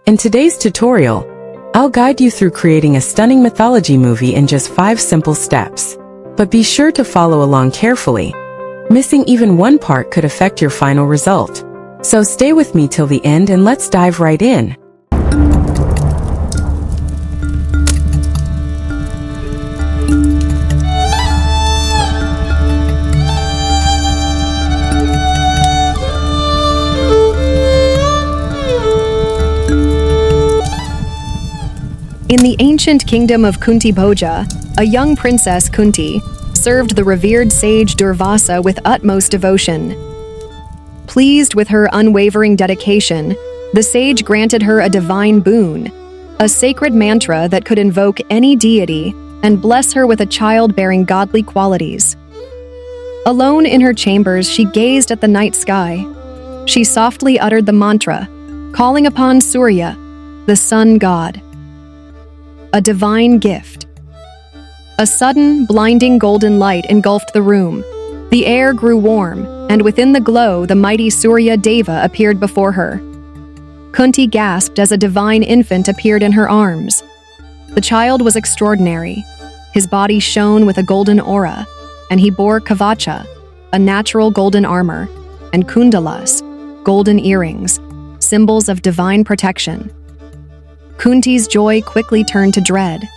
In today's tutorial, I'll guide you through creating a stunning mythology movie in just 5 simple steps. But be sure to follow along carefully. Missing even one part could affect your final result. So stay with me till the end and let's dive right in. In the ancient kingdom of Kunti Bhoja, a young princess Kunti served the revered sage Durvasa with utmost devotion. Pleased with her unwavering dedication, the sage granted her a divine boon, a sacred mantra that could invoke any deity and bless her with a child bearing godly qualities. Alone in her chambers, she gazed at the night sky. She softly uttered the mantra, calling upon Surya, the sun god. A divine gift. A sudden, blinding golden light engulfed the room. The air grew warm, and within the glow, the mighty Surya Deva appeared before her. Kunti gasped as a divine infant appeared in her arms. The child was extraordinary. His body shone with a golden aura, and he bore kavacha, a natural golden armor, and kundalas, golden earrings, symbols of divine protection. Kunti's joy quickly turned to dread.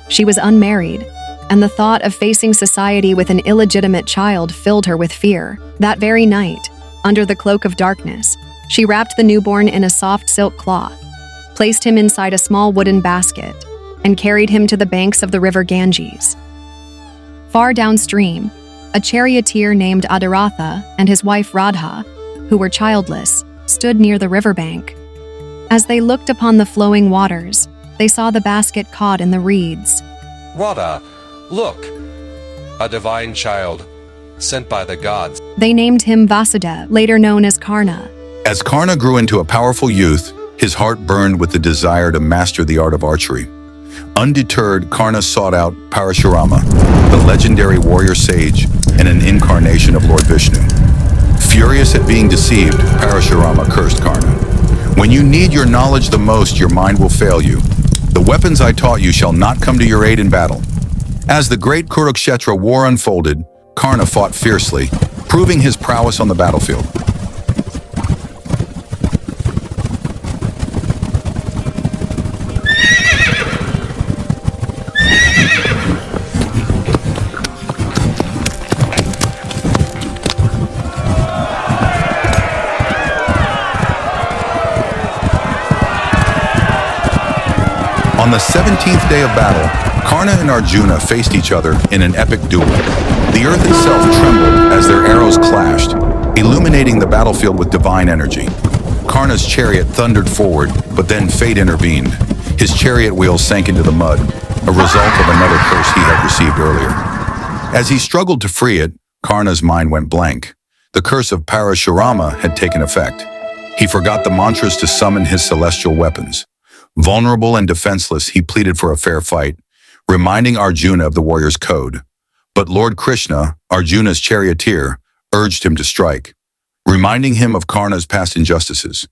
She was unmarried, and the thought of facing society with an illegitimate child filled her with fear. That very night, under the cloak of darkness, she wrapped the newborn in a soft silk cloth, placed him inside a small wooden basket, and carried him to the banks of the river Ganges. Far downstream, a charioteer named Adiratha and his wife Radha, who were childless, stood near the riverbank. As they looked upon the flowing waters, they saw the basket caught in the reeds. Radha, look! A divine child, sent by the gods. They named him Vasudeva, later known as Karna. As Karna grew into a powerful youth, his heart burned with the desire to master the art of archery. Undeterred, Karna sought out Parashurama, the legendary warrior sage and an incarnation of Lord Vishnu. Furious at being deceived, Parashurama cursed Karna. When you need your knowledge the most, your mind will fail you. The weapons I taught you shall not come to your aid in battle. As the great Kurukshetra war unfolded, Karna fought fiercely, proving his prowess on the battlefield. On the 17th day of battle, Karna and Arjuna faced each other in an epic duel. The earth itself trembled as their arrows clashed, illuminating the battlefield with divine energy. Karna's chariot thundered forward, but then fate intervened. His chariot wheels sank into the mud, a result of another curse he had received earlier. As he struggled to free it, Karna's mind went blank. The curse of Parashurama had taken effect. He forgot the mantras to summon his celestial weapons. Vulnerable and defenseless, he pleaded for a fair fight, reminding Arjuna of the warrior's code. But Lord Krishna, Arjuna's charioteer, urged him to strike, reminding him of Karna's past injustices.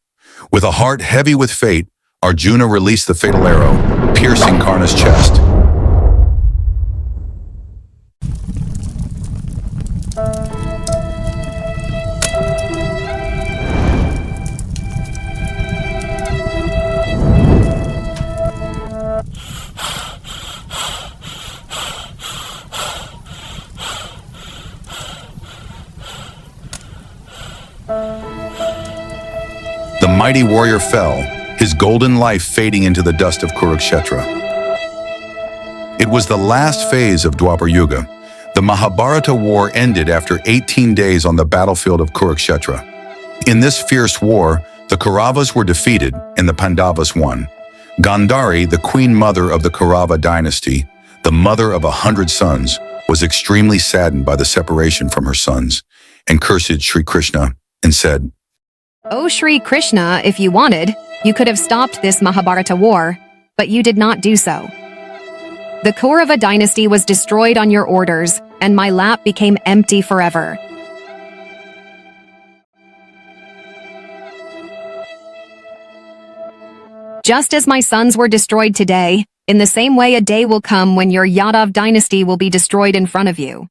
With a heart heavy with fate, Arjuna released the fatal arrow, piercing Karna's chest. The mighty warrior fell, his golden life fading into the dust of Kurukshetra. It was the last phase of Dwapar Yuga. The Mahabharata war ended after 18 days on the battlefield of Kurukshetra. In this fierce war, the Kauravas were defeated and the Pandavas won. Gandhari, the queen mother of the Kaurava dynasty, the mother of 100 sons, was extremely saddened by the separation from her sons and cursed Sri Krishna and said, "O Sri Krishna, if you wanted, you could have stopped this Mahabharata war, but you did not do so. The Kaurava dynasty was destroyed on your orders, and my lap became empty forever." Just as my sons were destroyed today, in the same way a day will come when your Yadav dynasty will be destroyed in front of you.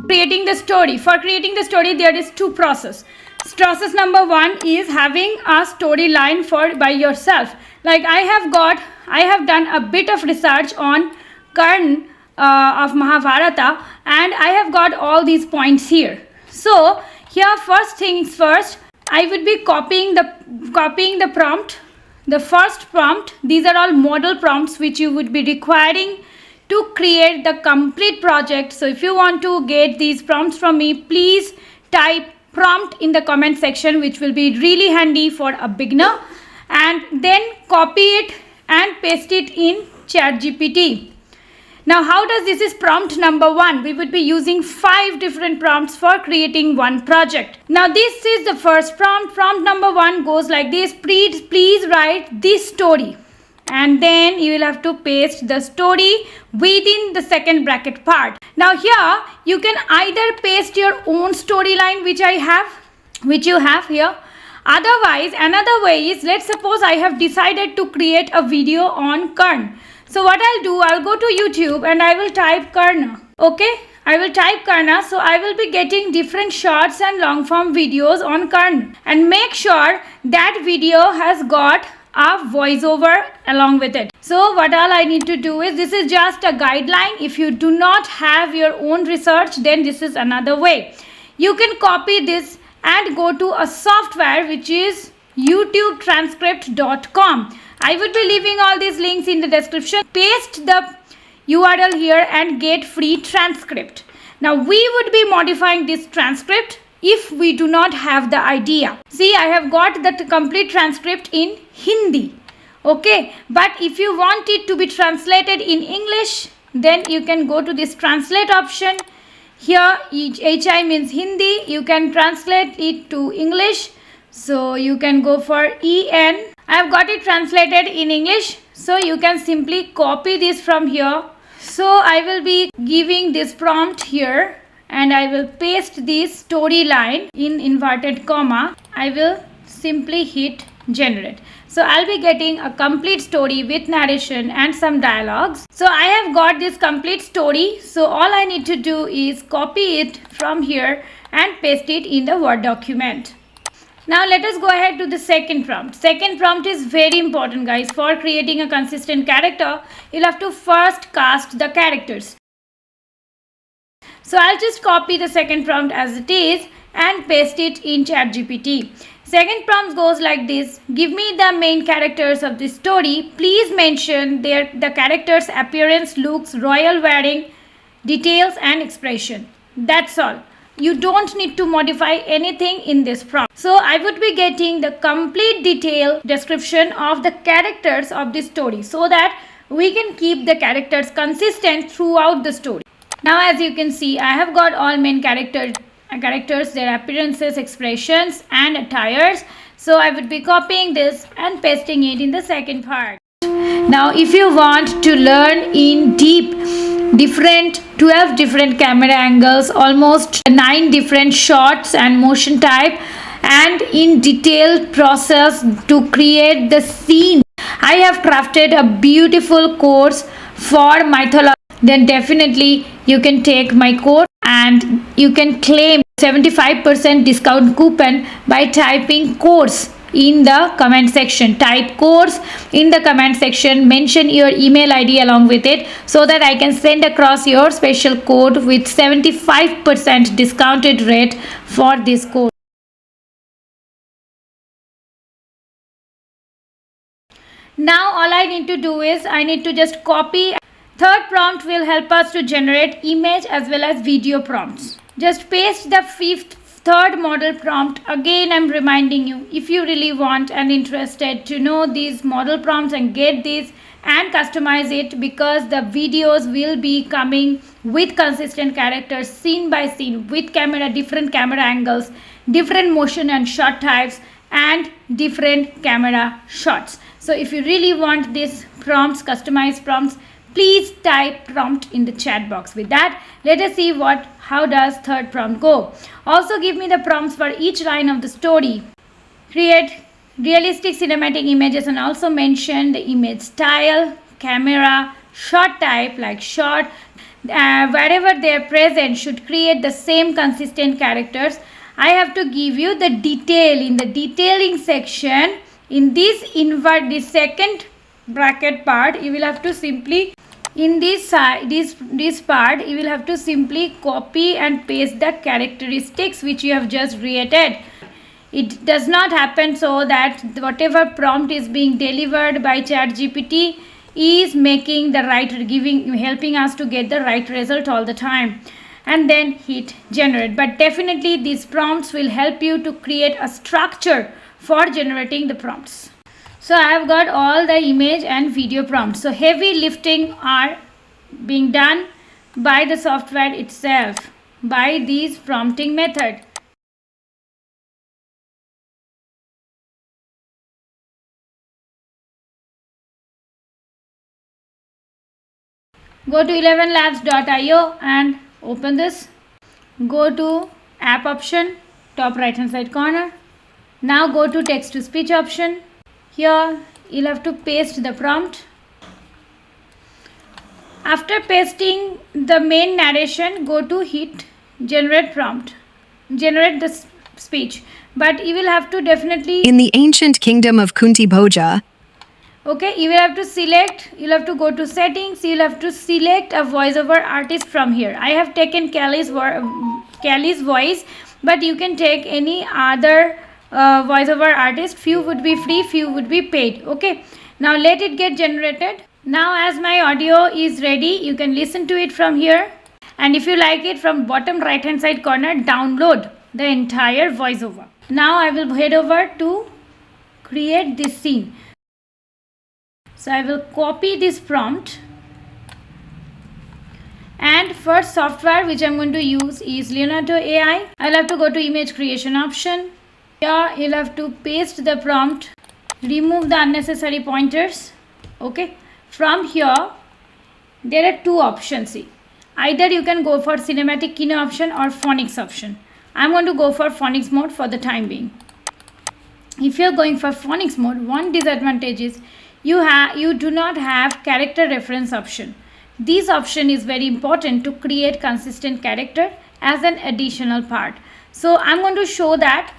Creating the story. For creating the story, there is two process. Process number one is having a storyline for by yourself. Like I have done a bit of research on Karna of Mahabharata, and I have got all these points here. So here, first things first, I would be copying the prompt, the first prompt. These are all model prompts which you would be requiring to create the complete project. So if you want to get these prompts from me, please type prompt in the comment section, which will be really handy for a beginner, and then copy it and paste it in ChatGPT. Now how does this is prompt number one. We would be using 5 different prompts for creating one project. Now this is the first prompt. Prompt number one goes like this: please write this story. And then you will have to paste the story within the second bracket part. Now here you can either paste your own storyline which you have here. Otherwise, another way is, let's suppose I have decided to create a video on Karna. So what I'll do, I'll go to YouTube and I will type Karna. Okay, I will type Karna. So I will be getting different shorts and long form videos on Karna, and make sure that video has got a voiceover along with it. So what all I need to do is, this is just a guideline. If you do not have your own research, then this is another way. You can copy this and go to a software which is youtubetranscript.com. I would be leaving all these links in the description. Paste the URL here and get free transcript. Now we would be modifying this transcript if we do not have the idea. See, I have got the complete transcript in Hindi. Okay, but if you want it to be translated in English, then you can go to this translate option. Here HI means Hindi. You can translate it to English. So you can go for EN. I have got it translated in English. So you can simply copy this from here. So I will be giving this prompt here, and I will paste this storyline in inverted comma. I will simply hit generate. So I'll be getting a complete story with narration and some dialogues. So I have got this complete story. So all I need to do is copy it from here and paste it in the Word document. Now let us go ahead to the second prompt. Second prompt is very important, guys. For creating a consistent character, you'll have to first cast the characters. So I'll just copy the second prompt as it is and paste it in ChatGPT. Second prompt goes like this: give me the main characters of this story. Please mention the characters' appearance, looks, royal wearing, details and expression. That's all. You don't need to modify anything in this prompt. So I would be getting the complete detailed description of the characters of this story, so that we can keep the characters consistent throughout the story. Now as you can see, I have got all main characters, their appearances, expressions and attires. So I would be copying this and pasting it in the second part. Now if you want to learn in deep 12 different camera angles, almost 9 different shots and motion type, and in detailed process to create the scene, I have crafted a beautiful course for mythology. Then definitely you can take my course and you can claim 75% discount coupon by typing course in the comment section. Type course in the comment section, mention your email ID along with it, so that I can send across your special code with 75% discounted rate for this course. Now all I need to do is, I need to just copy Third prompt will help us to generate image as well as video prompts. Just paste the third model prompt. Again, I'm reminding you, if you really want and interested to know these model prompts and get these and customize it, because the videos will be coming with consistent characters, scene by scene, with different camera angles, different motion and shot types, and different camera shots. So if you really want these prompts, customized prompts, please type prompt in the chat box. With that, let us see how does third prompt go. Also give me the prompts for each line of the story. Create realistic cinematic images and also mention the image style, camera, shot type like shot. Wherever they are present should create the same consistent characters. I have to give you the detail in the detailing section. In this second bracket part, you will have to simply this part you will have to simply copy and paste the characteristics which you have just created. It does not happen so that whatever prompt is being delivered by ChatGPT is making the right, helping us to get the right result all the time, and then hit generate. But definitely these prompts will help you to create a structure for generating the prompts. So I have got all the image and video prompts. So heavy lifting are being done by the software itself by this prompting method. Go to 11labs.io and open this. Go to app option, top right hand side corner. Now go to text to speech option. Here you'll have to paste the prompt. After pasting the main narration, go to hit generate prompt, generate the speech. But you will have to definitely, In the ancient kingdom of Kunti Bhoja, okay, you will have to select, you'll have to go to settings, you'll have to select a voiceover artist from here. I have taken Kelly's voice, but you can take any other voiceover artist. Few would be free, few would be paid. Okay, now let it get generated. Now as my audio is ready, you can listen to it from here, and if you like it, from bottom right hand side corner, download the entire voiceover. Now I will head over to create this scene. So I will copy this prompt, and first software which I am going to use is Leonardo AI. I'll have to go to image creation option. Here you'll have to paste the prompt, remove the unnecessary pointers. Okay, from here there are two options. See, either you can go for cinematic kino option or phonics option. I'm going to go for phonics mode for the time being. If you're going for phonics mode, one disadvantage is you do not have character reference option. This option is very important to create consistent character as an additional part. So I'm going to show that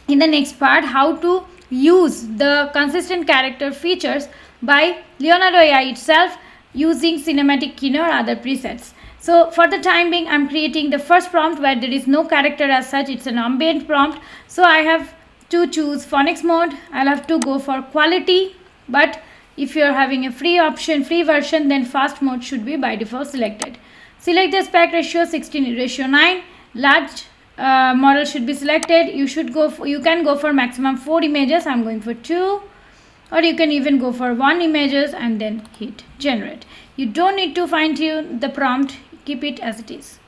in the next part, how to use the consistent character features by Leonardo AI itself using cinematic kino or other presets. So for the time being, I'm creating the first prompt where there is no character as such. It's an ambient prompt. So I have to choose phonics mode. I'll have to go for quality. But if you're having a free version, then fast mode should be by default selected. Select the aspect ratio 16:9. Large model should be selected. You can go for maximum 4 images. I'm going for 2, or you can even go for 1 images and then hit generate. You don't need to fine tune the prompt. Keep it as it is.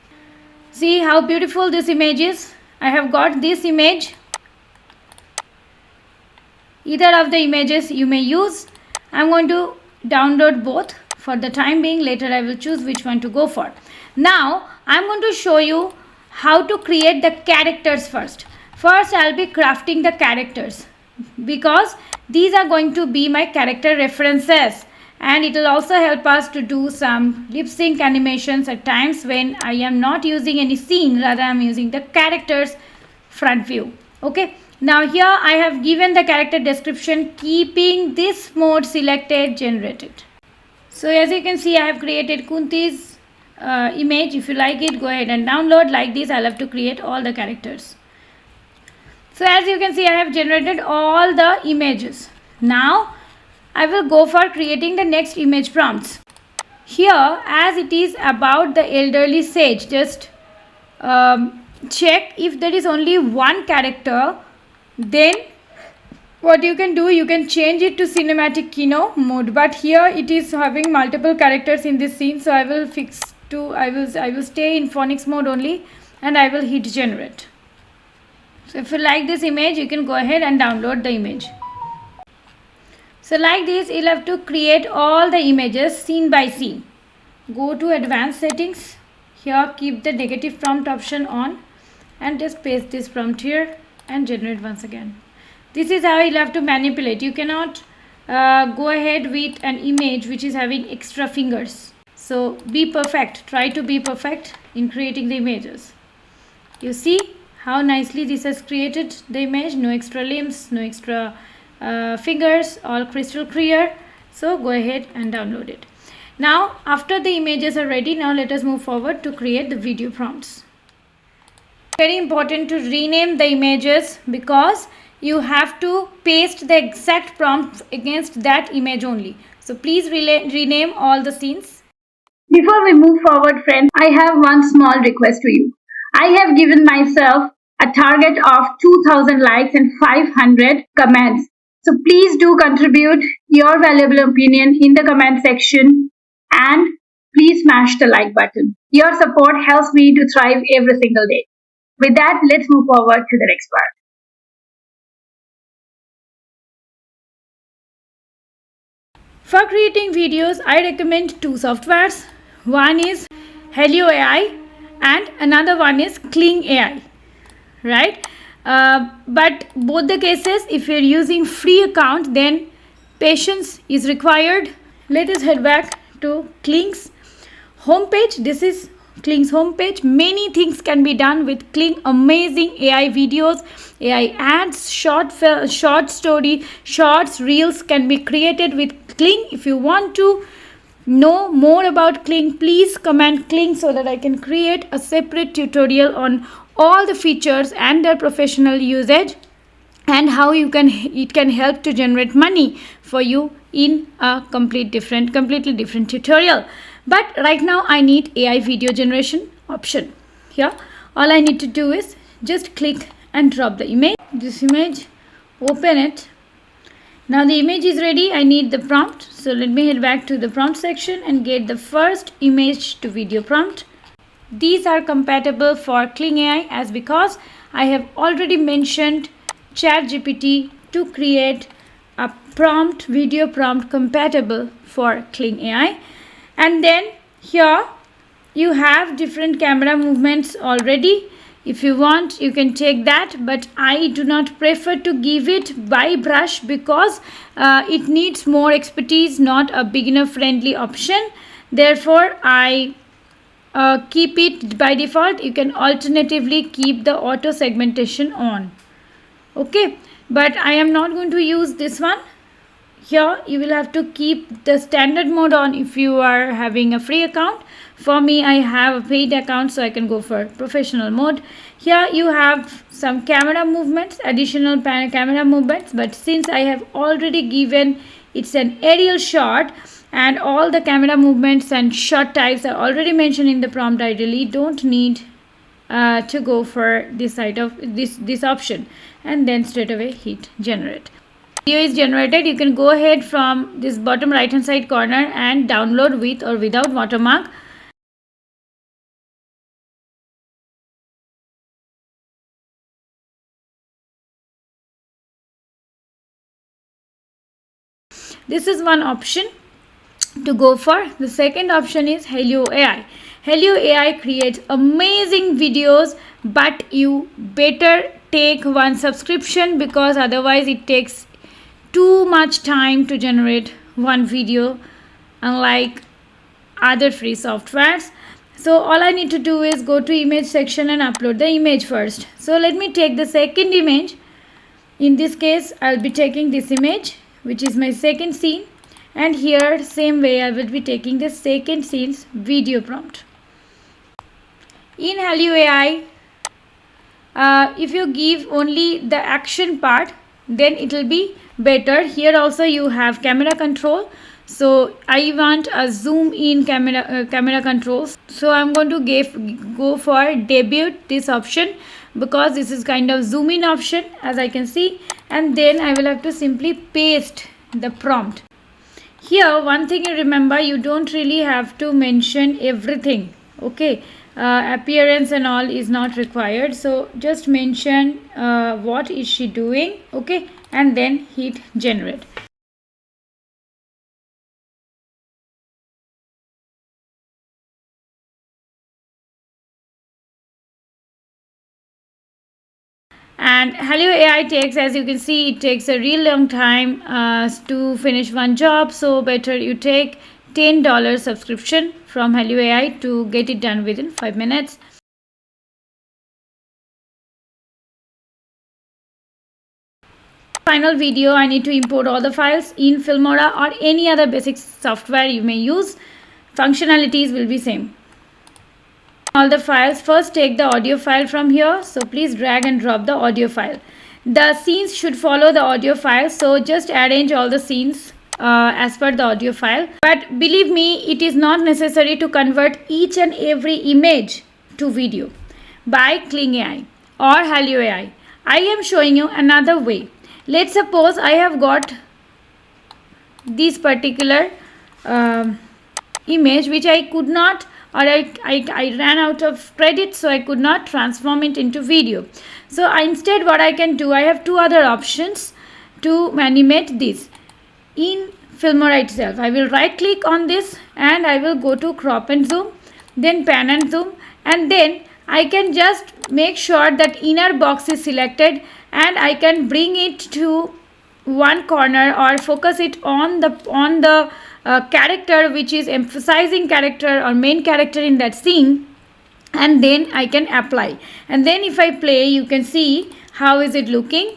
See how beautiful this image is. I have got this image. Either of the images you may use. I'm going to download both for the time being. Later I will choose which one to go for. Now I'm going to show you how to create the characters first. First I'll be crafting the characters, because these are going to be my character references, and it will also help us to do some lip sync animations at times when I am not using any scene, rather I am using the characters front view. Okay. Now here I have given the character description, keeping this mode selected, generated. So as you can see, I have created Kunti's image. If you like it, go ahead and download. Like this, I'll have to create all the characters. So as you can see, I have generated all the images. Now I will go for creating the next image prompts. here, as it is about the elderly sage, just check if there is only one character, then what you can do, you can change it to cinematic kino mode. But here it is having multiple characters in this scene, so I will fix to I will stay in phonics mode only, and I will hit generate. So if you like this image, you can go ahead and download the image. So like this, you'll have to create all the images scene by scene. Go to advanced settings. Here keep the negative prompt option on and just paste this prompt here and generate once again. This is how you'll have to manipulate. You cannot go ahead with an image which is having extra fingers. So be perfect. Try to be perfect in creating the images. You see how nicely this has created the image. No extra limbs, no extra fingers, all crystal clear. So go ahead and download it. Now after the images are ready, now let us move forward to create the video prompts. Very important to rename the images, because you have to paste the exact prompt against that image only. So please rename all the scenes. Before we move forward, friends, I have one small request to you. I have given myself a target of 2000 likes and 500 comments. So please do contribute your valuable opinion in the comment section, and please smash the like button. Your support helps me to thrive every single day. With that, let's move forward to the next part. For creating videos, I recommend two softwares. One is Helio AI and another one is Kling AI, right? But both the cases, if you're using free account, then patience is required. Let us head back to Kling's homepage. This is Kling's homepage. Many things can be done with Kling. Amazing AI videos, AI ads, short story, shorts, reels can be created with Kling. If you want to know more about Kling, please comment Kling so that I can create a separate tutorial on all the features and their professional usage and how it can help to generate money for you in a completely different tutorial. But right now I need AI video generation option. Here all I need to do is just click and drop the image. This image, open it. Now the image is ready. I need the prompt. So let me head back to the prompt section and get the first image to video prompt. These are compatible for Kling AI, as because I have already mentioned ChatGPT to create a prompt, video prompt compatible for Kling AI. And then here you have different camera movements already. If you want, you can take that, but I do not prefer to give it by brush because it needs more expertise, not a beginner friendly option. Therefore I keep it by default. You can alternatively keep the auto segmentation on. Okay, but I am not going to use this one. Here you will have to keep the standard mode on if you are having a free account. For me, I have a paid account, so I can go for professional mode. Here you have some camera movements, additional camera movements, but since I have already given it's an aerial shot and all the camera movements and shot types are already mentioned in the prompt, I really don't need to go for this side of this option, and then straight away hit generate. Video is generated. You can go ahead from this bottom right hand side corner and download with or without watermark. This is one option to go for. The second option is Helio AI. Helio AI creates amazing videos, but you better take one subscription because otherwise it takes too much time to generate one video, unlike other free softwares. So all I need to do is go to image section and upload the image first. So let me take the second image. In this case I'll be taking this image, which is my second scene, and here same way I will be taking the second scene's video prompt. In Helio AI, if you give only the action part, then it will be better. Here also you have camera control, So I want a zoom in camera controls. So I'm going to go for debut this option, because this is kind of zoom in option, as I can see, and then I will have to simply paste the prompt. Here one thing you remember, you don't really have to mention everything, okay. Appearance and all is not required, so just mention what is she doing, okay, and then hit generate. And Hello AI takes, as you can see, it takes a real long time to finish one job, so better you take $10 subscription from Hello AI to get it done within 5 minutes. Final video, I need to import all the files in Filmora or any other basic software you may use. Functionalities will be same. All the files, first take the audio file from here, so please drag and drop the audio file. The scenes should follow the audio file, so just arrange all the scenes as per the audio file. But believe me, it is not necessary to convert each and every image to video by Kling AI or Hello AI. I am showing you another way. Let's suppose I have got this particular image which I could not, or I ran out of credit, so I could not transform it into video. So instead what I can do, I have two other options to animate this in Filmora itself. I will right click on this and I will go to crop and zoom, then pan and zoom, and then I can just make sure that inner box is selected, and I can bring it to one corner or focus it on the character which is emphasizing character or main character in that scene, and then I can apply. And then if I play, you can see how is it looking.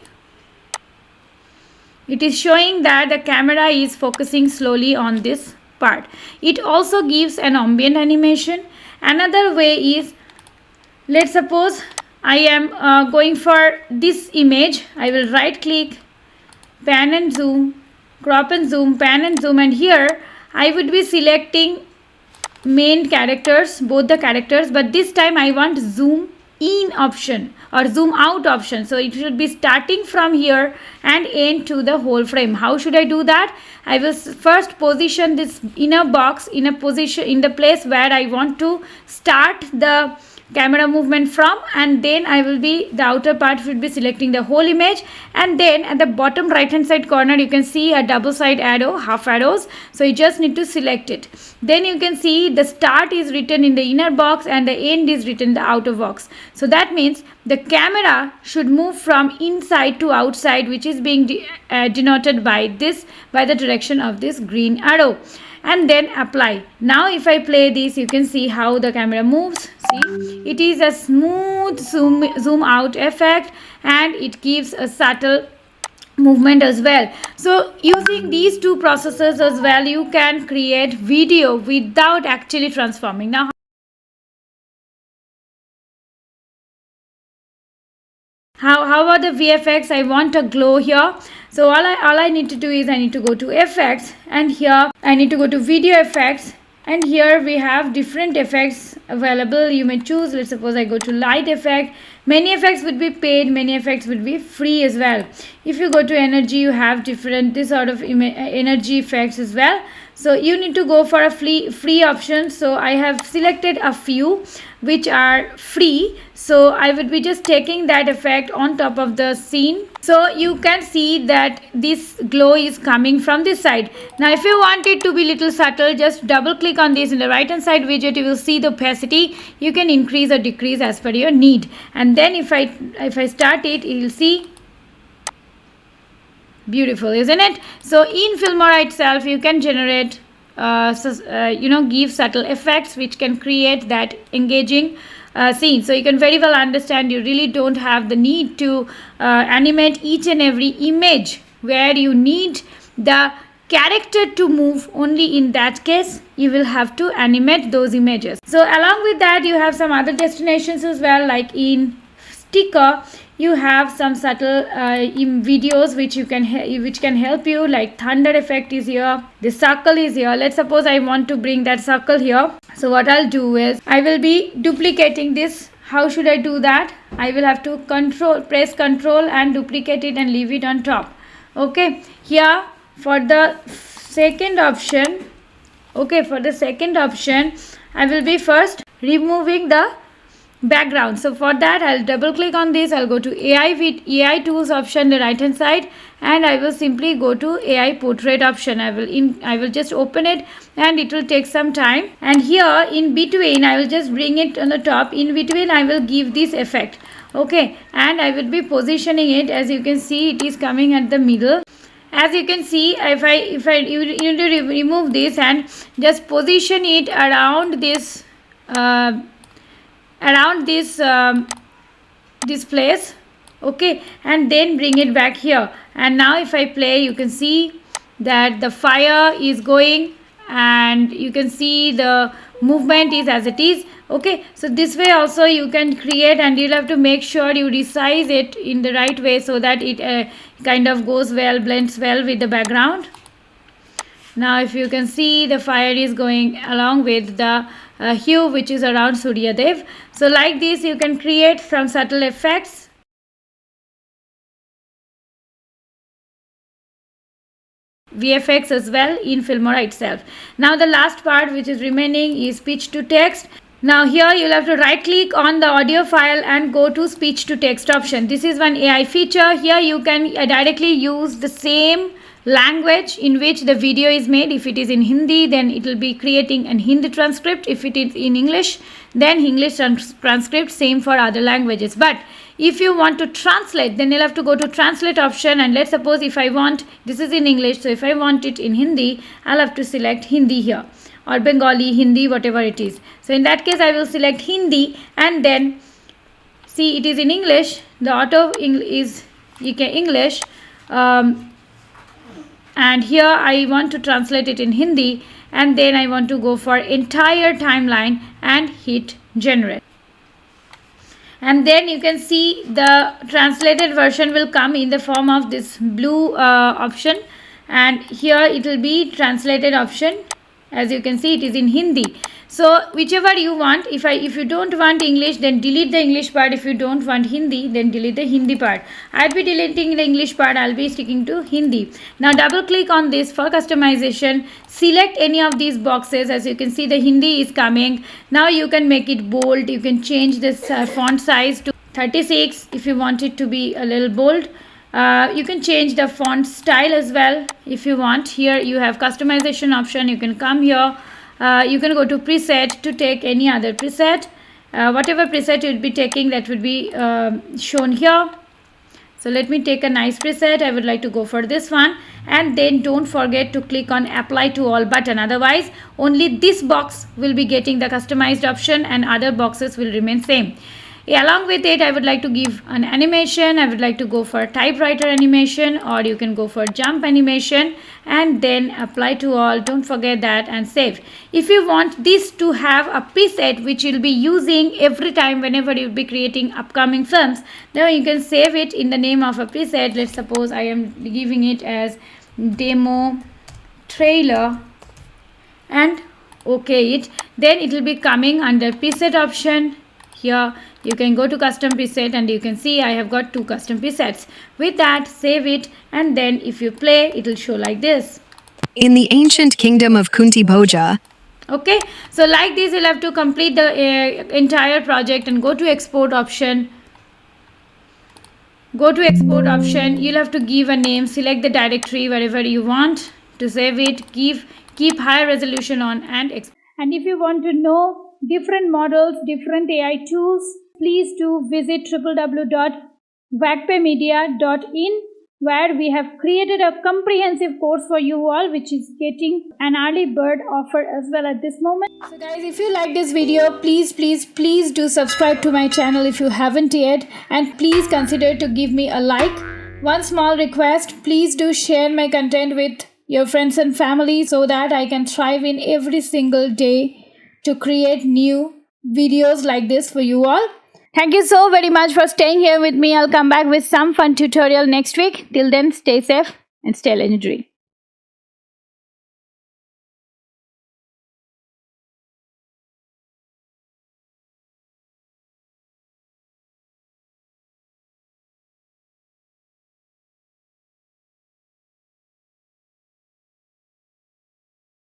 It is showing that the camera is focusing slowly on this part. It also gives an ambient animation. Another way is, let's suppose I am going for this image. I will right click, pan and zoom, crop and zoom, pan and zoom, and here I would be selecting main characters, both the characters, but this time I want zoom in option or zoom out option. So it should be starting from here and end to the whole frame. How should I do that? I will first position this inner box in a position in the place where I want to start the camera movement from, and then I will be, the outer part should be selecting the whole image, and then at the bottom right hand side corner you can see a double side arrow, half arrows, so you just need to select it. Then you can see the start is written in the inner box and the end is written in the outer box. So that means the camera should move from inside to outside, which is being denoted by the direction of this green arrow, and then apply. Now if I play this, you can see how the camera moves. See, it is a smooth zoom out effect, and it gives a subtle movement as well. So using these two processes as well, you can create video without actually transforming. Now how about the VFX? I want a glow here. So all I need to do is I need to go to effects, and here I need to go to video effects, and here we have different effects available. You may choose. Let's suppose I go to light effect. Many effects would be paid, many effects would be free as well. If you go to energy, you have different this sort of energy effects as well. So you need to go for a free option. So I have selected a few which are free, so I would be just taking that effect on top of the scene. So you can see that this glow is coming from this side. Now if you want it to be little subtle, just double click on this in the right hand side widget. You will see the opacity. You can increase or decrease as per your need, and then if I start it, you will see beautiful, isn't it? So in Filmora itself you can generate give subtle effects which can create that engaging scene. So you can very well understand, you really don't have the need to animate each and every image where you need the character to move. Only in that case you will have to animate those images. So along with that, you have some other destinations as well, like in sticker, you have some subtle videos which can help you, like thunder effect is here, the circle is here. Let's suppose I want to bring that circle here. So what I'll do is I will be duplicating this. How should I do that? I will have to press control and duplicate it and leave it on top. Okay, here for the second option, I will be first removing the background. So for that, I'll double click on this. I'll go to AI tools option, the right hand side, and I will simply go to AI portrait option. I will just open it, and it will take some time. And here in between, I will just bring it on the top. In between, I will give this effect. Okay, and I will be positioning it. As you can see, it is coming at the middle. As you can see, if you need to remove this and just position it around this this place, okay, and then bring it back here. And now if I play, you can see that the fire is going, and you can see the movement is as it is. Okay, so this way also you can create, and you'll have to make sure you resize it in the right way so that it kind of goes well, blends well with the background. Now if you can see, the fire is going along with the hue which is around Surya Dev. So like this you can create some subtle effects. VFX as well in Filmora itself. Now the last part which is remaining is speech to text. Now here you'll have to right click on the audio file and go to speech to text option. This is one AI feature. Here you can directly use the same language in which the video is made. If it is in Hindi, then it will be creating an Hindi transcript. If it is in English, then English transcript. Same for other languages. But if you want to translate, then you'll have to go to translate option, and let's suppose if I want, this is in English, so if I want it in Hindi, I'll have to select Hindi here, or Bengali, Hindi, whatever it is. So in that case I will select Hindi, and then see it is in English, the auto is English, and here I want to translate it in Hindi, and then I want to go for entire timeline and hit generate. And then you can see the translated version will come in the form of this blue option, and here it will be translated option. As you can see, it is in Hindi. So whichever you want, if you don't want English, then delete the English part. If you don't want Hindi, then delete the Hindi part. I'll be deleting the English part. I'll be sticking to Hindi. Now double click on this for customization. Select any of these boxes. As you can see, the Hindi is coming. Now you can make it bold. You can change this font size to 36 if you want it to be a little bold. You can change the font style as well if you want. Here you have customization option. You can come here. You can go to preset to take any other preset. Whatever preset you will be taking, that would be shown here. So let me take a nice preset. I would like to go for this one, and then don't forget to click on apply to all button. Otherwise only this box will be getting the customized option and other boxes will remain same. Along with it, I would like to give an animation. I would like to go for typewriter animation, or you can go for jump animation, and then apply to all. Don't forget that, and save. If you want this to have a preset which you'll be using every time whenever you'll be creating upcoming films, then you can save it in the name of a preset. Let's suppose I am giving it as demo trailer, and okay it. Then it will be coming under preset option. Here you can go to custom preset, and you can see I have got 2 custom presets. With that, save it, and then if you play, it will show like this. In the ancient kingdom of Kunti Bhoja. Okay, so like this you'll have to complete the entire project and go to export option. Go to export option. You'll have to give a name, select the directory wherever you want to save it, keep high resolution on, and export. And if you want to know different models, different AI tools, please do visit www.vagpemedia.in, where we have created a comprehensive course for you all, which is getting an early bird offer as well at this moment. So guys, if you like this video, please do subscribe to my channel if you haven't yet, and please consider to give me a like. One small request, please do share my content with your friends and family so that I can thrive in every single day to create new videos like this for you all. Thank you so very much for staying here with me. I'll come back with some fun tutorial next week. Till then, stay safe and stay legendary.